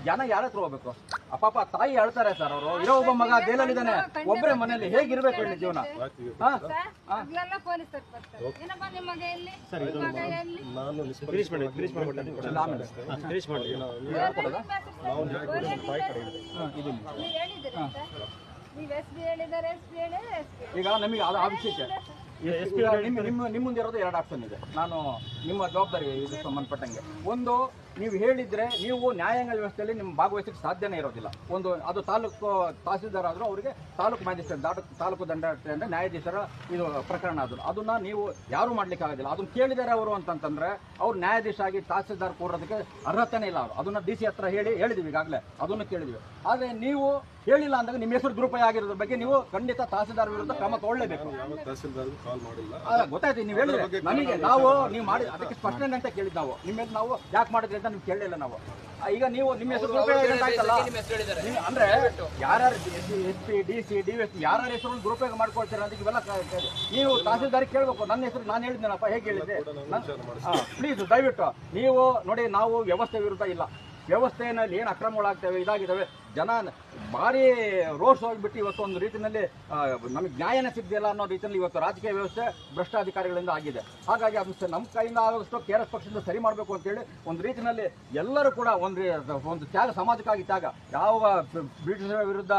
ಜನ ಯಾರ ಹತ್ರ ಹೋಗ್ಬೇಕು? ಪಾಪ ತಾಯಿ ಹೇಳ್ತಾರೆ ಸರ್, ಅವರು ಇರೋ ಒಬ್ಬ ಮಗ ಜೈಲಲ್ಲಿದ್ದಾನೆ, ಒಬ್ಬರೇ ಮನೆಯಲ್ಲಿ ಹೇಗಿರ್ಬೇಕು ಹೇಳಿ ಜೀವನ? ಈಗ ನಮಗೆ ಆ ವಿಷಯಕ್ಕೆ ನಿಮ್ಮ ಮುಂದೆ ಇರೋದು ಎರಡು ಆಪ್ಷನ್ ಇದೆ. ನಾನು ನಿಮ್ಮ ಜವಾಬ್ದಾರಿ ಇದಕ್ಕೆ ಸಂಬಂಧಪಟ್ಟಂಗೆ, ಒಂದು ನೀವು ಹೇಳಿದ್ರೆ ನೀವು ನ್ಯಾಯಾಂಗ ವ್ಯವಸ್ಥೆಯಲ್ಲಿ ನಿಮ್ಮ ಭಾಗವಹಿಸಕ್ಕೆ ಸಾಧ್ಯನೇ ಇರೋದಿಲ್ಲ. ಒಂದು ಅದು ತಾಲೂಕು ತಹಸೀಲ್ದಾರ್ ಆದರೂ ಅವರಿಗೆ ತಾಲೂಕು ಮ್ಯಾಜಿಸ್ಟ್ರೇಟ್ ತಾಲೂಕು ದಂಡಾಧಿಕಾರಿ ನ್ಯಾಯಾಧೀಶರ ಇದು ಪ್ರಕರಣ ಅದನ್ನ ನೀವು ಯಾರೂ ಮಾಡ್ಲಿಕ್ಕೆ ಆಗೋದಿಲ್ಲ. ಅದನ್ನ ಕೇಳಿದ್ದಾರೆ ಅವರು ಅಂತಂತಂದ್ರೆ ಅವ್ರು ನ್ಯಾಯಾಧೀಶ ಆಗಿ ತಹಸೀಲ್ದಾರ್ ಕೂರೋದಕ್ಕೆ ಅರ್ಹತೆನೇ ಇಲ್ಲ. ಅವರು ಅದನ್ನ DC ಹತ್ರ ಹೇಳಿದೀವಿ ಈಗಾಗಲೇ, ಅದನ್ನು ಕೇಳಿದ್ವಿ. ಆದರೆ ನೀವು ಹೇಳಿಲ್ಲ ಅಂದಾಗ ನಿಮ್ಮ ಹೆಸರು ದುರುಪಯೋಗ ಆಗಿರೋದ್ರ ಬಗ್ಗೆ ನೀವು ಖಂಡಿತ ತಹಸೀಲ್ದಾರ್ ವಿರುದ್ಧ ಕ್ರಮ ತಗೊಳ್ಳೇಬೇಕು. ಗೊತ್ತಾಯ್ತು ನೀವು ಹೇಳಿದ್ರೆ ನನಗೆ, ನಾವು ನೀವು ಮಾಡಿ ಅದಕ್ಕೆ ಸ್ಪಷ್ಟನೆ ಅಂತ ಕೇಳಿದ್ದು ನಾವು. ನಿಮ್ಮ ನಾವು ಯಾಕೆ ಮಾಡಿದ್ರಿ ಅಂತ ನೀವು ಕೇಳಲಿಲ್ಲ ನಾವು. ಈಗ ನೀವು ನಿಮ್ಮ ಹೆಸರು ದುರುಪಯೋಗ ಆಯ್ತಲ್ಲ ಅಂದ್ರೆ ಯಾರ್ಯಾರು SP DC DSP ಯಾರ್ಯಾರ ಹೆಸರು ದುರುಪಯೋಗ ಮಾಡ್ಕೊಳ್ತೀರಾ ಅಂತ ಇವೆಲ್ಲ ನೀವು ತಹಸೀಲ್ದಾರ್ ಕೇಳಬೇಕು. ನನ್ನ ಹೆಸರು ನಾನು ಹೇಳಿದ್ದೇನಪ್ಪ, ಹೇಗೆ ಹೇಳಿದ್ದೆ? ಪ್ಲೀಸ್ ದಯವಿಟ್ಟು ನೀವು ನೋಡಿ, ನಾವು ವ್ಯವಸ್ಥೆ ವಿರುದ್ಧ ಇಲ್ಲ. ವ್ಯವಸ್ಥೆಯಲ್ಲಿ ಏನು ಅಕ್ರಮಗಳಾಗ್ತವೆ ಇದಾಗಿದ್ದಾವೆ, ಜನ ಭಾರಿ ರೋಡ್ಸ್ ಹೋಗಿಬಿಟ್ಟು ಇವತ್ತು ಒಂದು ರೀತಿಯಲ್ಲಿ ನಮಗೆ ನ್ಯಾಯನೇ ಸಿಗದಿಲ್ಲ ಅನ್ನೋ ರೀತಿಯಲ್ಲಿ ಇವತ್ತು ರಾಜಕೀಯ ವ್ಯವಸ್ಥೆ ಭ್ರಷ್ಟಾಧಿಕಾರಿಗಳಿಂದ ಆಗಿದೆ. ಹಾಗಾಗಿ ಅದನ್ನು ನಮ್ಮ ಕೈಯಿಂದ ಆಗೋಷ್ಟು KRS ಪಕ್ಷದಿಂದ ಸರಿ ಮಾಡಬೇಕು ಅಂತೇಳಿ ಒಂದು ರೀತಿಯಲ್ಲಿ ಎಲ್ಲರೂ ಕೂಡ ಒಂದು ತ್ಯಾಗ, ಸಮಾಜಕ್ಕಾಗಿ ತ್ಯಾಗ, ಯಾವ ಬ್ರಿಟಿಷರ ವಿರುದ್ಧ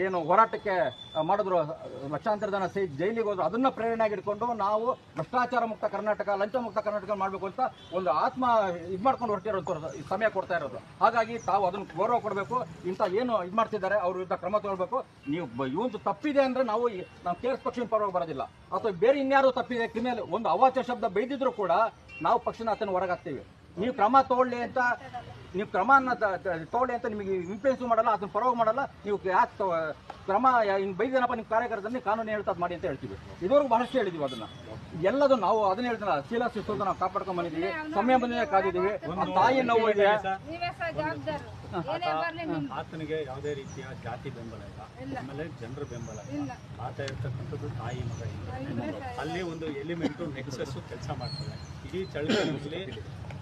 ಏನು ಹೋರಾಟಕ್ಕೆ ಮಾಡಿದ್ರು, ಲಕ್ಷಾಂತರ ಜನ ಜೈಲಿಗೆ ಹೋದ್ರು, ಅದನ್ನ ಪ್ರೇರಣೆಯಾಗಿ ಇಟ್ಕೊಂಡು ನಾವು ಭ್ರಷ್ಟಾಚಾರ ಮುಕ್ತ ಕರ್ನಾಟಕ, ಲಂಚ ಮುಕ್ತ ಕರ್ನಾಟಕ ಮಾಡಬೇಕು ಅಂತ ಒಂದು ಆತ್ಮ ಇದು ಮಾಡ್ಕೊಂಡು ಹೊರಟಿರೋದು ಸಮಯ ಕೊಡ್ತಾ ಇರೋದು. ಹಾಗಾಗಿ ತಾವು ಅದನ್ನು ಗೌರವ ಕೊಡಬೇಕು. ಇಂಥ ಏನು ಇದು ಮಾಡ್ತಿದ್ದಾರೆ ಅವ್ರ ವಿರುದ್ಧ ಕ್ರಮ ತಗೊಳ್ಬೇಕು. ನೀವು ಇವಂದು ತಪ್ಪಿದೆ ಅಂದ್ರೆ ನಾವು KRS ಪಕ್ಷದ ಪರವಾಗಿ ಬರೋದಿಲ್ಲ, ಅಥವಾ ಬೇರೆ ಇನ್ಯಾರು ತಪ್ಪಿದೆ ಕ್ರಿಮಿನಲ್ ಒಂದು ಅವಾಚ್ಯ ಶಬ್ದ ಬೈದಿದ್ರು ಕೂಡ ನಾವು ಪಕ್ಷನ ಅದನ್ನು ಹೊರಗಾಗ್ತೀವಿ. ನೀವು ಕ್ರಮ ತಗೊಳ್ಳಿ ಅಂತ ನಿಮಗೆ ಇನ್ಫ್ಲೂಯೆನ್ಸ್ ಮಾಡಲ್ಲ, ಅದನ್ನ ಪರವಾಗಿ ಮಾಡಲ್ಲ. ನೀವು ಯಾಕೆ ಕ್ರಮ ಹಿಂಗೆ ಬೈದೇನಪ್ಪ ನಿಮ್ಮ ಕಾರ್ಯಕರ್ತರಲ್ಲಿ ಕಾನೂನು ಹೇಳ್ತಾ ಮಾಡಿ ಅಂತ ಹೇಳ್ತೀವಿ. ಇದುವರೆಗೂ ಬಹಳಷ್ಟು ಹೇಳಿದೀವಿ. ಅದನ್ನ ಎಲ್ಲದು ನಾವು ಅದನ್ನ ಹೇಳ್ತೀವಿ. ಶೀಲಾ ಶಿಸ್ತು ನಾವು ಕಾಪಾಡ್ಕೊಂಡ್ ಬಂದಿದ್ದೀವಿ, ಸಮಯ ಬಂದಿದೆ ಕಾದಿದ್ದೀವಿ. ತಾಯಿ ನೋವು ಇದೆ. ಆತನಿಗೆ ಯಾವುದೇ ರೀತಿಯ ಜಾತಿ ಬೆಂಬಲ ಇಲ್ಲ, ಆಮೇಲೆ ಜನರ ಬೆಂಬಲ ಇಲ್ಲ. ಆತ ಇರ್ತಕ್ಕಂಥದ್ದು ತಾಯಿ ಮಗ ಇಲ್ಲ. ಅಲ್ಲಿ ಒಂದು ಎಲಿಮೆಂಟು ನೆಕ್ಸಸ್ ಕೆಲಸ ಮಾಡ್ತದೆ. ಇಡೀ ಚಳವಳಿಯಲ್ಲಿ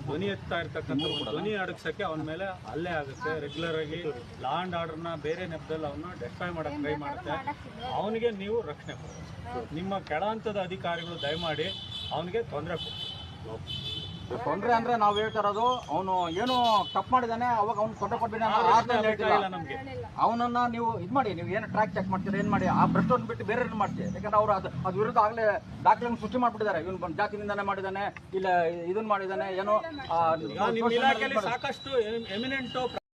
ಧ್ವನಿ ಎತ್ತಾ ಇರ್ತಕ್ಕಂಥ ಧ್ವನಿ ಅಡಗಿಸೋಕ್ಕೆ ಅವನ ಮೇಲೆ ಹಲ್ಲೆ ಆಗುತ್ತೆ. ರೆಗ್ಯುಲರ್ ಆಗಿ ಲಾ ಅಂಡ್ ಆರ್ಡರ್ನ ಬೇರೆ ನೆಪದಲ್ಲಿ ಅವನ್ನ ಡೆಸ್ಟ್ರಾಯ್ ಮಾಡೋಕ್ಕೆ ಟ್ರೈ ಮಾಡುತ್ತೆ. ಅವನಿಗೆ ನೀವು ರಕ್ಷಣೆ ಕೊಡಬೇಕು. ನಿಮ್ಮ ಕೆಳ ಹಂತದ ಅಧಿಕಾರಿಗಳು ದಯಮಾಡಿ ಅವನಿಗೆ ತೊಂದರೆ ಕೊಡ್ತಾರೆ. ತೊಂದರೆ ಅಂದ್ರೆ ನಾವು ಹೇಳ್ತಾ ಇರೋದು, ಅವನು ಏನು ತಪ್ಪು ಮಾಡಿದಾನೆ, ಅವಾಗ ಅವ್ನು ತೊಂದರೆ ಕೊಡ್ಬೇಡಿ ನಮ್ಗೆ. ಅವನನ್ನ ನೀವು ಇದು ಮಾಡಿ, ನೀವು ಏನು ಟ್ರ್ಯಾಕ್ ಚೆಕ್ ಮಾಡ್ತೀರಾ, ಏನ್ ಮಾಡಿ ಆ ಭ್ರಷ್ಟವನ್ನು ಬಿಟ್ಟು ಬೇರೆ ಮಾಡ್ತೀವಿ. ಯಾಕಂದ್ರೆ ಅವ್ರು ಅದ್ರ ವಿರುದ್ಧ ಆಗಲೇ ದಾಖಲೆಯನ್ನು ಸೃಷ್ಟಿ ಮಾಡ್ಬಿಟ್ಟಿದ್ದಾರೆ. ಇವನು ಜಾತಿ ನಿಂದನೆ ಮಾಡಿದಾನೆ, ಇಲ್ಲ ಇದನ್ನ ಮಾಡಿದಾನೆ, ಏನೋ ಸಾಕಷ್ಟು ಎಮಿನೆಂಟ್